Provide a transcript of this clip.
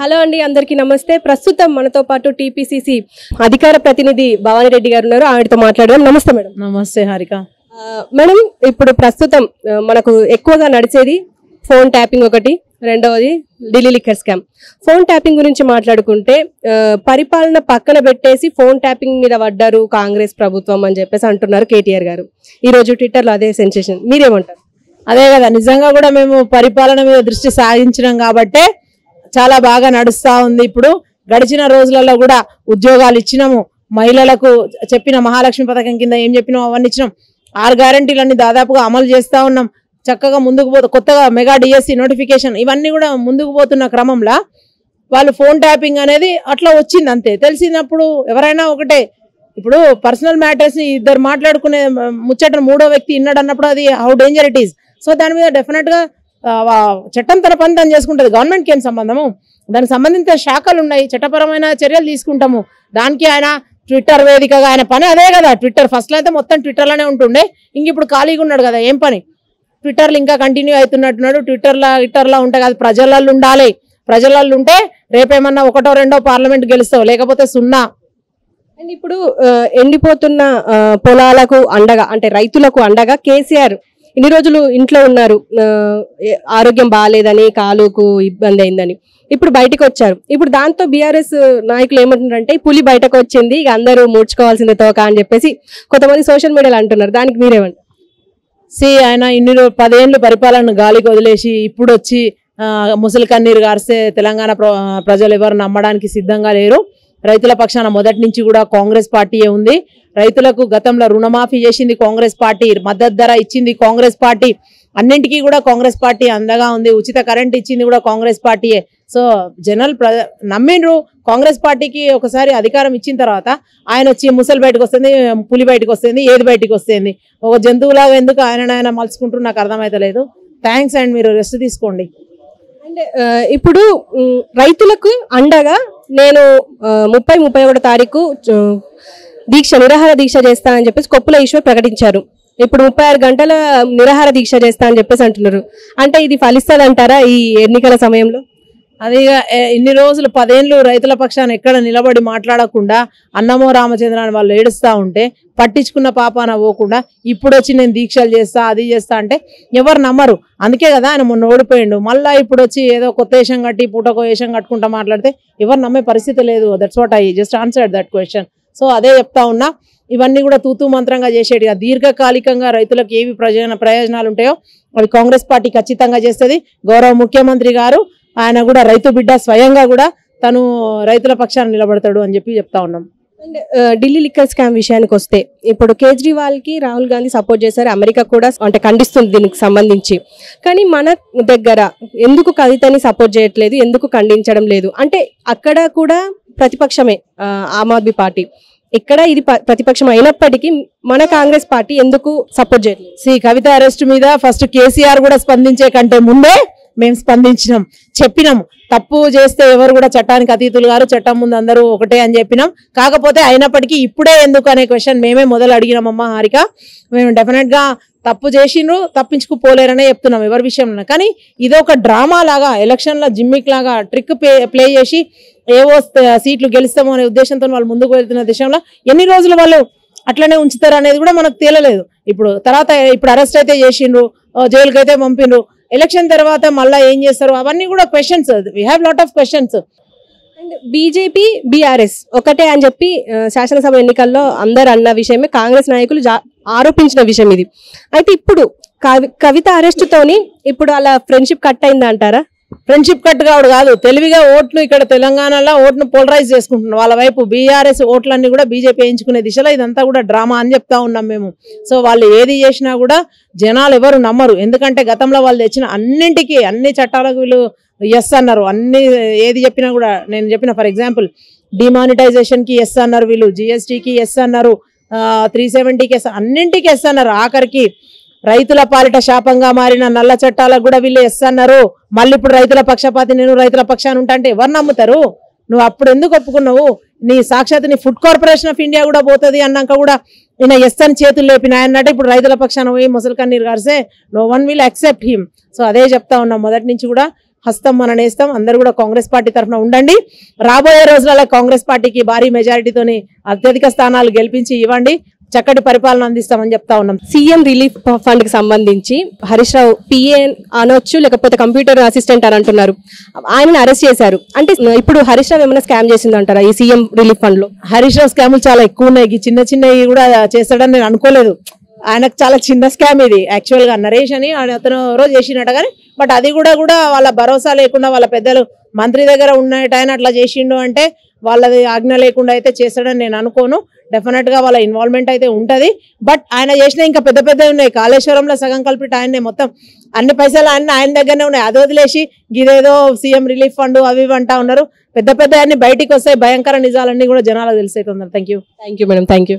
Hello అండి, అందరికీ నమస్తే. ప్రస్తుతం మనతో పాటు టీపీసీసీ అధికార ప్రతినిధి భవానీ రెడ్డి గారు ఉన్నారు. ఆవిడతో మాట్లాడదాం. నమస్తే మేడం. నమస్తే హారిక. మేడం, ఇప్పుడు ప్రస్తుతం మనకు ఎక్కువగా నడిచేది ఫోన్ ట్యాపింగ్ ఒకటి, రెండవది Delhi liquor scam. Phone tapping గురించి మాట్లాడుకుంటే పరిపాలన పక్కన పెట్టేసి ఫోన్ ట్యాపింగ్ మీద పడ్డారు కాంగ్రెస్ ప్రభుత్వం అని చెప్పేసి అంటున్నారు కేటీఆర్ గారు. ఈ రోజు ట్విట్టర్లో అదే సెన్సేషన్. మీరేమంటారు? అదే కదా, నిజంగా కూడా మేము పరిపాలన మీద దృష్టి సాగించినాం కాబట్టే చాలా బాగా నడుస్తూ ఉంది. ఇప్పుడు గడిచిన రోజులలో కూడా ఉద్యోగాలు ఇచ్చినాము, మహిళలకు చెప్పిన మహాలక్ష్మి పథకం కింద ఏం చెప్పినాం అవన్నీ ఇచ్చినాం. 6 గ్యారంటీలన్నీ దాదాపుగా అమలు చేస్తూ ఉన్నాం. చక్కగా ముందుకు కొత్తగా మెగా డిఎస్సి నోటిఫికేషన్ ఇవన్నీ కూడా ముందుకు పోతున్న క్రమంలో వాళ్ళు ఫోన్ ట్యాపింగ్ అనేది అట్లా వచ్చింది. అంతే తెలిసినప్పుడు ఎవరైనా ఒకటే, ఇప్పుడు పర్సనల్ మ్యాటర్స్ని ఇద్దరు మాట్లాడుకునే ముచ్చటను మూడో వ్యక్తి ఇన్నాడు అన్నప్పుడు అది how danger it is. So దాని మీద డెఫినెట్గా చట్టం తన పని తను చేసుకుంటుంది. గవర్నమెంట్కి ఏం సంబంధము? దానికి సంబంధించిన శాఖలు ఉన్నాయి, చట్టపరమైన చర్యలు తీసుకుంటాము. దానికి ఆయన ట్విట్టర్ వేదికగా ఆయన పని అదే కదా. ట్విట్టర్ ఫస్ట్లో అయితే మొత్తం ట్విట్టర్లోనే ఉంటుండే, ఇంక ఇప్పుడు ఖాళీగా ఉన్నాడు కదా, ఏం పని? ట్విట్టర్లో ఇంకా కంటిన్యూ అవుతున్నట్టున్నాడు. ట్విట్టర్లో ఉంటే కాదు, ప్రజలలో ఉండాలి. ప్రజలలో ఉంటే రేపేమన్నా 1, 2 పార్లమెంట్ గెలుస్తావు, లేకపోతే 0. అండ్ ఇప్పుడు ఎండిపోతున్న పొలాలకు అండగా, అంటే రైతులకు అండగా కేసీఆర్ ఇన్ని రోజులు ఇంట్లో ఉన్నారు, ఆరోగ్యం బాగాలేదని, కాలుకు ఇబ్బంది అయిందని. ఇప్పుడు బయటకు వచ్చారు. ఇప్పుడు దాంతో బీఆర్ఎస్ నాయకులు ఏమంటున్నారంటే పులి బయటకు వచ్చింది, ఇక అందరూ మూడ్చుకోవాల్సిందే తోక అని చెప్పేసి కొంతమంది సోషల్ మీడియాలో అంటున్నారు. దానికి మీరేమంటారు? ఆయన 10 ఏళ్ళు పరిపాలన గాలికి వదిలేసి ఇప్పుడు వచ్చి ముసలి కన్నీరు గారిస్తే తెలంగాణ ప్రజలు ఎవరు నమ్మడానికి సిద్ధంగా లేరు. రైతుల పక్షాన మొదటి నుంచి కూడా కాంగ్రెస్ పార్టీయే ఉంది. రైతులకు గతంలో రుణమాఫీ చేసింది కాంగ్రెస్ పార్టీ, మద్దతు ధర ఇచ్చింది కాంగ్రెస్ పార్టీ, అన్నింటికీ కూడా కాంగ్రెస్ పార్టీ అండగా ఉంది. ఉచిత కరెంట్ ఇచ్చింది కూడా కాంగ్రెస్ పార్టీయే. సో జనాలు నమ్మిండ్రు కాంగ్రెస్ పార్టీకి. ఒకసారి అధికారం ఇచ్చిన తర్వాత ఆయన వచ్చి ముసలి బయటకు వస్తుంది, పులి బయటకు వస్తుంది, ఏది బయటకు వస్తుంది? ఒక జంతువులాగా ఎందుకు ఆయన మలుచుకుంటూ నాకు అర్థమైతలేదు. థ్యాంక్స్ అండ్ మీరు రెస్ట్ తీసుకోండి. అంటే ఇప్పుడు రైతులకు అండగా నేను 30-31 తారీఖు నిరాహార దీక్ష చేస్తా అని చెప్పేసి కొప్పుల ఈశ్వర్ ప్రకటించారు. ఇప్పుడు 36 గంటల నిరాహార దీక్ష చేస్తా అని చెప్పేసి అంటున్నారు. అంటే ఇది ఫలిస్తుంది అంటారా ఈ ఎన్నికల సమయంలో? అది ఇన్ని రోజులు 10 ఏళ్ళు రైతుల పక్షాన ఎక్కడ నిలబడి మాట్లాడకుండా అన్నమో రామచంద్ర అని వాళ్ళు ఏడుస్తూ ఉంటే పట్టించుకున్న పాపాన పోకుండా ఇప్పుడు వచ్చి నేను దీక్షలు చేస్తా, అది చేస్తా అంటే ఎవరు నమ్మరు. అందుకే కదా ఆయన మొన్న ఓడిపోయిండు. మళ్ళీ ఇప్పుడు వచ్చి ఏదో కొత్త వేషం కట్టి పూటకో వేషం కట్టుకుంటా మాట్లాడితే ఎవరు నమ్మే పరిస్థితి లేదు. That's what I just answered that question. So అదే చెప్తా ఉన్నా, ఇవన్నీ కూడా తూతూ మంత్రంగా చేసేటిగా దీర్ఘకాలికంగా రైతులకు ఏవి ప్రయోజనాలు ఉంటాయో అవి కాంగ్రెస్ పార్టీ ఖచ్చితంగా చేస్తుంది. గౌరవ ముఖ్యమంత్రి గారు ఆయన కూడా రైతు బిడ్డ, స్వయంగా కూడా తను రైతుల పక్షాన నిలబడతాడు అని చెప్పి చెప్తా ఉన్నాం. అండ్ ఢిల్లీ లిక్కర్ స్కామ్ విషయానికి వస్తే ఇప్పుడు కేజ్రీవాల్కి రాహుల్ గాంధీ సపోర్ట్ చేశారు, అమెరికా కూడా అంటే ఖండిస్తుంది దీనికి సంబంధించి. కానీ మన దగ్గర ఎందుకు కవితని సపోర్ట్ చేయట్లేదు, ఎందుకు ఖండించడం లేదు? అంటే అక్కడ కూడా ప్రతిపక్షమే ఆమ్ ఆద్మీ పార్టీ, ఇక్కడ ఇది ప్రతిపక్షం అయినప్పటికీ మన కాంగ్రెస్ పార్టీ ఎందుకు సపోర్ట్ చేయట్లేదు? కవిత అరెస్ట్ మీద ఫస్ట్ కేసీఆర్ కూడా స్పందించే కంటే ముందే మేము స్పందించినాం, చెప్పినాం. తప్పు చేస్తే ఎవరు కూడా చట్టానికి అతీతులు గారు, చట్టం ముందు అందరూ ఒకటే అని చెప్పినాం. కాకపోతే అయినప్పటికీ ఇప్పుడే ఎందుకు అనే క్వశ్చన్ మేమే మొదలు అడిగినామమ్మా హారిక. మేము డెఫినెట్గా తప్పు చేసిండ్రు, తప్పించుకుపోలేరనే చెప్తున్నాం ఎవరి విషయంలో. కానీ ఇదొక డ్రామా లాగా, ఎలక్షన్లో జిమ్మిక్ లాగా ట్రిక్ ప్లే చేసి ఏవో సీట్లు గెలుస్తామో అనే ఉద్దేశంతో వాళ్ళు ముందుకు వెళ్తున్న దిశలో ఎన్ని రోజులు వాళ్ళు అట్లనే ఉంచుతారు అనేది కూడా మనకు తేలలేదు. ఇప్పుడు అరెస్ట్ అయితే చేసిండ్రు, జైలుకి అయితే పంపిండ్రు, ఎలక్షన్ తర్వాత మళ్ళీ ఏం చేస్తారు అవన్నీ కూడా questions. We have lot of questions. And BJP BRS ఒకటే అని చెప్పి శాసనసభ ఎన్నికల్లో అందరు అన్న విషయమే, కాంగ్రెస్ నాయకులు ఆరోపించిన విషయం ఇది. అయితే ఇప్పుడు కవిత అరెస్టుతోని ఇప్పుడు అలా ఫ్రెండ్షిప్ కట్ అయిందా అంటారా? ఫ్రెండ్షిప్ కట్ కావడు కాదు, తెలివిగా ఓట్లు ఇక్కడ తెలంగాణలో ఓట్ను పోలరైజ్ చేసుకుంటున్నారు. వాళ్ళ వైపు బీఆర్ఎస్ ఓట్లన్నీ కూడా బీజేపీ వేయించుకునే దిశలో ఇదంతా కూడా డ్రామా అని చెప్తా ఉన్నాం మేము. సో వాళ్ళు ఏది చేసినా కూడా జనాలు ఎవరు నమ్మరు. ఎందుకంటే గతంలో వాళ్ళు తెచ్చిన అన్ని చట్టాలకు వీళ్ళు ఎస్ అన్నారు. ఏది చెప్పినా కూడా, నేను చెప్పిన ఫర్ ఎగ్జాంపుల్ డిమానిటైజేషన్కి ఎస్ అన్నారు వీళ్ళు, జిఎస్టీకి ఎస్ అన్నారు, 370కి ఎస్, అన్నింటికి ఎస్ అన్నారు. ఆఖరికి రైతుల పాలిట శాపంగా మారిన నల్ల చట్టాలకు కూడా వీళ్ళు ఎస్ అన్నారు. మళ్ళీ ఇప్పుడు రైతుల పక్షపాతి, నేను రైతుల పక్షాన్ని ఉంటా అంటే ఎవరు నమ్ముతారు? నువ్వు అప్పుడు ఎందుకు ఒప్పుకున్నావు? నీ సాక్షాత్ నీ ఫుడ్ కార్పొరేషన్ ఆఫ్ ఇండియా కూడా పోతుంది అన్నాక కూడా ఈయన ఎస్ అని చేతులు లేపిన ఆయనంటే ఇప్పుడు రైతుల పక్షాన పోయి ముసలి కన్నీరు గారిసే no one will accept him. So అదే చెప్తా ఉన్నాం మొదటి నుంచి కూడా, హస్తం మన నేస్తం. అందరూ కూడా కాంగ్రెస్ పార్టీ తరఫున ఉండండి. రాబోయే రోజులలో కాంగ్రెస్ పార్టీకి భారీ మెజారిటీతోని అత్యధిక స్థానాలు గెలిపించి ఇవ్వండి. చక్కటి పరిపాలన అందిస్తామని చెప్తా ఉన్నాం. సీఎం రిలీఫ్ ఫండ్ కి సంబంధించి హరీష్ రావు పిఏ అనొచ్చు, లేకపోతే కంప్యూటర్ అసిస్టెంట్ అని అంటున్నారు. ఆయనని అరెస్ట్ చేశారు. అంటే ఇప్పుడు హరీష్ రావు ఏమైనా స్కామ్ చేసింది అంటారా ఈ సీఎం రిలీఫ్ ఫండ్ లో? హరీష్ రావు స్కాములు చాలా ఎక్కువ ఉన్నాయి. చిన్న చిన్నవి కూడా చేస్తాడని నేను అనుకోలేదు. ఆయనకు చాలా చిన్న స్కామ్ ఇది. యాక్చువల్ గా నరేష్ అని అతను రోజు చేసినట్టు కానీ, బట్ అది కూడా వాళ్ళ భరోసా లేకుండా వాళ్ళ పెద్దలు మంత్రి దగ్గర ఉన్నట్టు ఆయన అట్లా చేసిండు అంటే వాళ్ళది ఆజ్ఞ లేకుండా అయితే చేస్తాడని నేను అనుకోను. డెఫినెట్ గా వాళ్ళ ఇన్వాల్వ్మెంట్ అయితే ఉంటది. బట్ ఆయన చేసిన ఇంకా పెద్ద పెద్దవి ఉన్నాయి. కాళేశ్వరంలో సగం కలిపి ఆయనే మొత్తం అన్ని పైసలు ఆయన దగ్గరనే ఉన్నాయి. అది వదిలేసి గిదేదో సీఎం రిలీఫ్ ఫండ్ అవి అంటా ఉన్నారు. పెద్ద పెద్ద అన్ని బయటికి వస్తాయి. భయంకర నిజాలన్నీ కూడా జనాలకు తెలిసే తొందర. Thank you madam. Thank you.